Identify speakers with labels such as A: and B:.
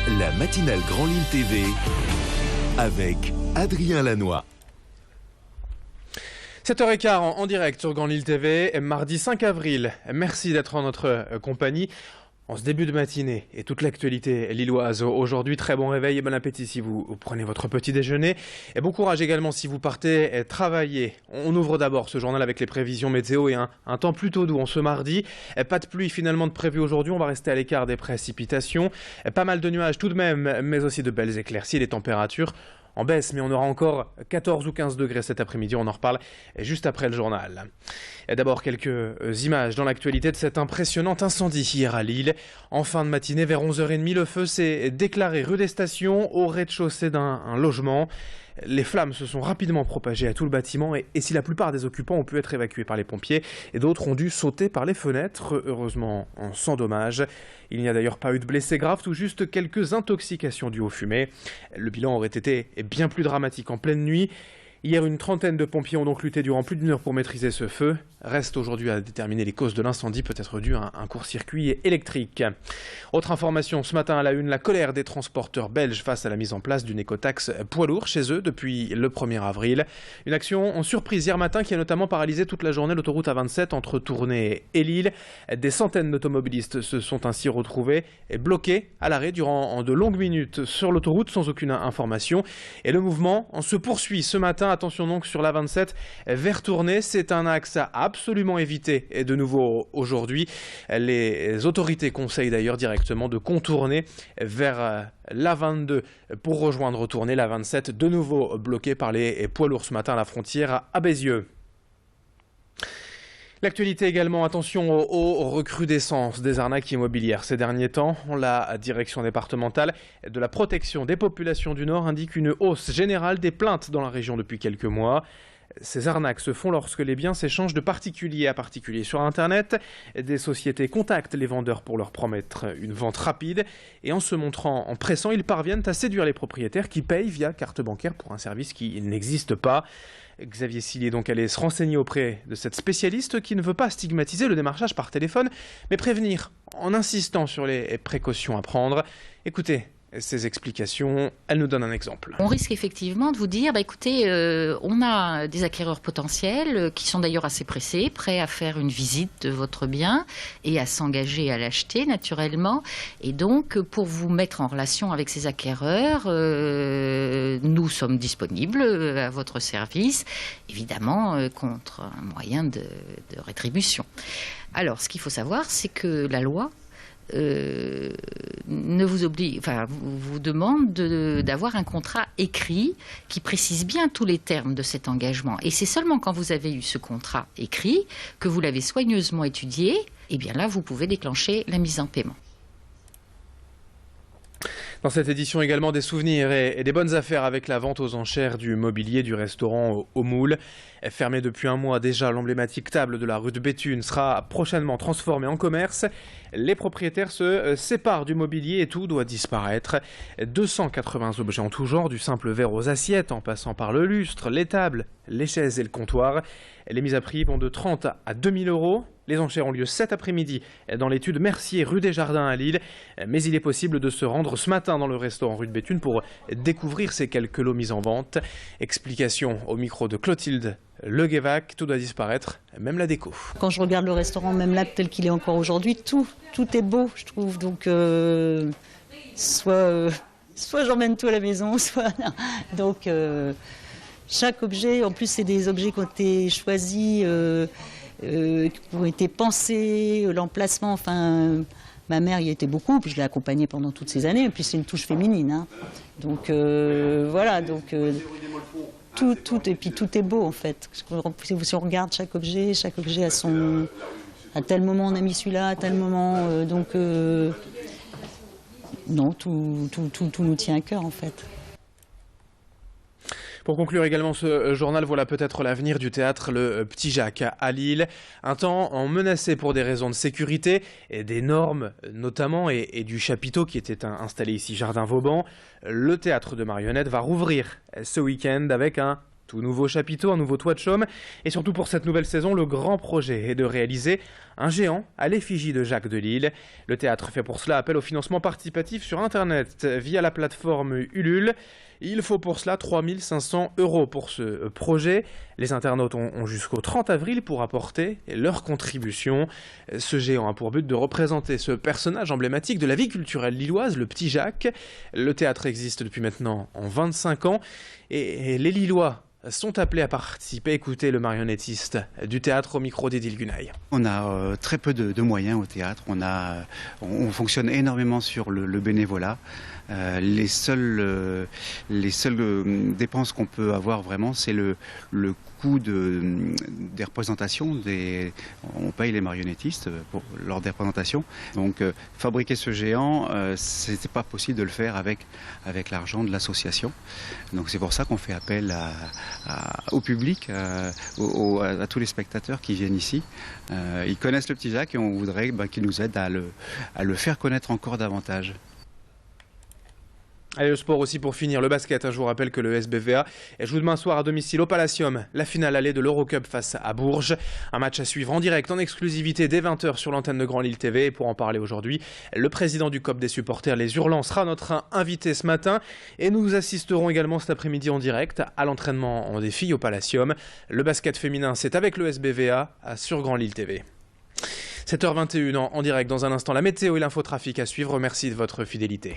A: La matinale Grand Lille TV avec Adrien Lanois.
B: 7h15 en direct sur Grand Lille TV, mardi 5 avril. Merci d'être en notre compagnie en ce début de matinée et toute l'actualité lilloise. Aujourd'hui, très bon réveil et bon appétit si vous prenez votre petit déjeuner. Et bon courage également si vous partez travailler. On ouvre d'abord ce journal avec les prévisions météo et un temps plutôt doux en ce mardi. Pas de pluie finalement de prévu aujourd'hui, on va rester à l'écart des précipitations. Pas mal de nuages tout de même, mais aussi de belles éclaircies. Les températures en baisse, mais on aura encore 14 ou 15 degrés cet après-midi. On en reparle juste après le journal. Et d'abord, quelques images dans l'actualité de cet impressionnant incendie hier à Lille. En fin de matinée, vers 11h30, le feu s'est déclaré rue des Stations, au rez-de-chaussée d'un logement. Les flammes se sont rapidement propagées à tout le bâtiment et si la plupart des occupants ont pu être évacués par les pompiers et d'autres ont dû sauter par les fenêtres, heureusement sans dommage. Il n'y a d'ailleurs pas eu de blessés graves, tout juste quelques intoxications dues aux fumées. Le bilan aurait été bien plus dramatique en pleine nuit. Hier, une trentaine de pompiers ont donc lutté durant plus d'1 heure pour maîtriser ce feu. Reste aujourd'hui à déterminer les causes de l'incendie, peut-être dû à un court-circuit électrique. Autre information, ce matin à la une, la colère des transporteurs belges face à la mise en place d'une écotaxe poids lourd chez eux depuis le 1er avril. Une action en surprise hier matin qui a notamment paralysé toute la journée l'autoroute A27 entre Tournai et Lille. Des centaines d'automobilistes se sont ainsi retrouvés bloqués à l'arrêt durant de longues minutes sur l'autoroute sans aucune information. Et le mouvement se poursuit ce matin. Attention donc sur l'A27 vers Tournai, c'est un axe à absolument éviter. Et de nouveau aujourd'hui, les autorités conseillent d'ailleurs directement de contourner vers l'A22 pour rejoindre Tournai. L'A27 de nouveau bloquée par les poids lourds ce matin à la frontière à Bézieux. L'actualité également, attention aux recrudescences des arnaques immobilières ces derniers temps. La direction départementale de la protection des populations du Nord indique une hausse générale des plaintes dans la région depuis quelques mois. Ces arnaques se font lorsque les biens s'échangent de particulier à particulier sur Internet. Des sociétés contactent les vendeurs pour leur promettre une vente rapide. Et en se montrant en pressant, ils parviennent à séduire les propriétaires qui payent via carte bancaire pour un service qui n'existe pas. Xavier Sillier est donc allé se renseigner auprès de cette spécialiste qui ne veut pas stigmatiser le démarchage par téléphone, mais prévenir en insistant sur les précautions à prendre. Écoutez ces explications, elle nous donne un exemple.
C: On risque effectivement de vous dire, écoutez, on a des acquéreurs potentiels qui sont d'ailleurs assez pressés, prêts à faire une visite de votre bien et à s'engager à l'acheter naturellement. Et donc, pour vous mettre en relation avec ces acquéreurs, nous sommes disponibles à votre service, évidemment contre un moyen de rétribution. Alors, ce qu'il faut savoir, c'est que la loi vous demande d'avoir un contrat écrit qui précise bien tous les termes de cet engagement. Et c'est seulement quand vous avez eu ce contrat écrit, que vous l'avez soigneusement étudié, et bien là, vous pouvez déclencher la mise en paiement.
B: Dans cette édition également, des souvenirs et des bonnes affaires avec la vente aux enchères du mobilier du restaurant au Moule. Fermé depuis un mois déjà, l'emblématique table de la rue de Béthune sera prochainement transformée en commerce. Les propriétaires se séparent du mobilier et tout doit disparaître. 280 objets en tout genre, du simple verre aux assiettes en passant par le lustre, les tables, les chaises et le comptoir. Les mises à prix vont de 30 à 2000 euros. Les enchères ont lieu cet après-midi dans l'étude Mercier, rue des Jardins à Lille. Mais il est possible de se rendre ce matin dans le restaurant rue de Béthune pour découvrir ces quelques lots mis en vente. Explication au micro de Clotilde Le Guévac, tout doit disparaître, même la déco.
D: Quand je regarde le restaurant, même là, tel qu'il est encore aujourd'hui, tout est beau, je trouve. Donc, soit j'emmène tout à la maison, soit... Donc, chaque objet, en plus, c'est des objets qui ont été choisis, qui ont été pensés, l'emplacement, enfin... Ma mère y était beaucoup, puis je l'ai accompagnée pendant toutes ces années, et puis c'est une touche féminine. Hein. Donc, voilà, donc... Tout, et puis tout est beau en fait. Si on regarde chaque objet à tel moment on a mis celui-là, à tel moment, non, tout nous tient à cœur en fait.
B: Pour conclure également ce journal, voilà peut-être l'avenir du théâtre Le Petit Jacques à Lille. Un temps menacé pour des raisons de sécurité, et des normes notamment, et du chapiteau qui était installé ici, Jardin Vauban. Le théâtre de marionnettes va rouvrir ce week-end avec un tout nouveau chapiteau, un nouveau toit de chaume. Et surtout pour cette nouvelle saison, le grand projet est de réaliser un géant à l'effigie de Jacques Delisle. Le théâtre fait pour cela appel au financement participatif sur Internet via la plateforme Ulule. Il faut pour cela 3 500 € pour ce projet. Les internautes ont jusqu'au 30 avril pour apporter leur contribution. Ce géant a pour but de représenter ce personnage emblématique de la vie culturelle lilloise, le petit Jacques. Le théâtre existe depuis maintenant en 25 ans et les Lillois sont appelés à participer. Écoutez le marionnettiste du théâtre au micro d'Édile Gunaï.
E: On a très peu de moyens au théâtre. On fonctionne énormément sur le bénévolat. Les seules dépenses qu'on peut avoir vraiment, c'est le coût des représentations. On paye les marionnettistes lors des représentations. Donc fabriquer ce géant, c'était pas possible de le faire avec l'argent de l'association. Donc c'est pour ça qu'on fait appel au public, à tous les spectateurs qui viennent ici. Ils connaissent le petit Jacques et on voudrait qu'ils nous aident à le faire connaître encore davantage.
B: Allez, le sport aussi pour finir, le basket. Je vous rappelle que le SBVA joue demain soir à domicile au Palacium la finale allée de l'Eurocup face à Bourges. Un match à suivre en direct, en exclusivité dès 20h sur l'antenne de Grand Lille TV. Et pour en parler aujourd'hui, le président du COP des supporters, les Hurlants, sera notre invité ce matin. Et nous assisterons également cet après-midi en direct à l'entraînement des filles au Palacium. Le basket féminin, c'est avec le SBVA sur Grand Lille TV. 7h21 en direct. Dans un instant, la météo et l'infotrafic à suivre. Merci de votre fidélité.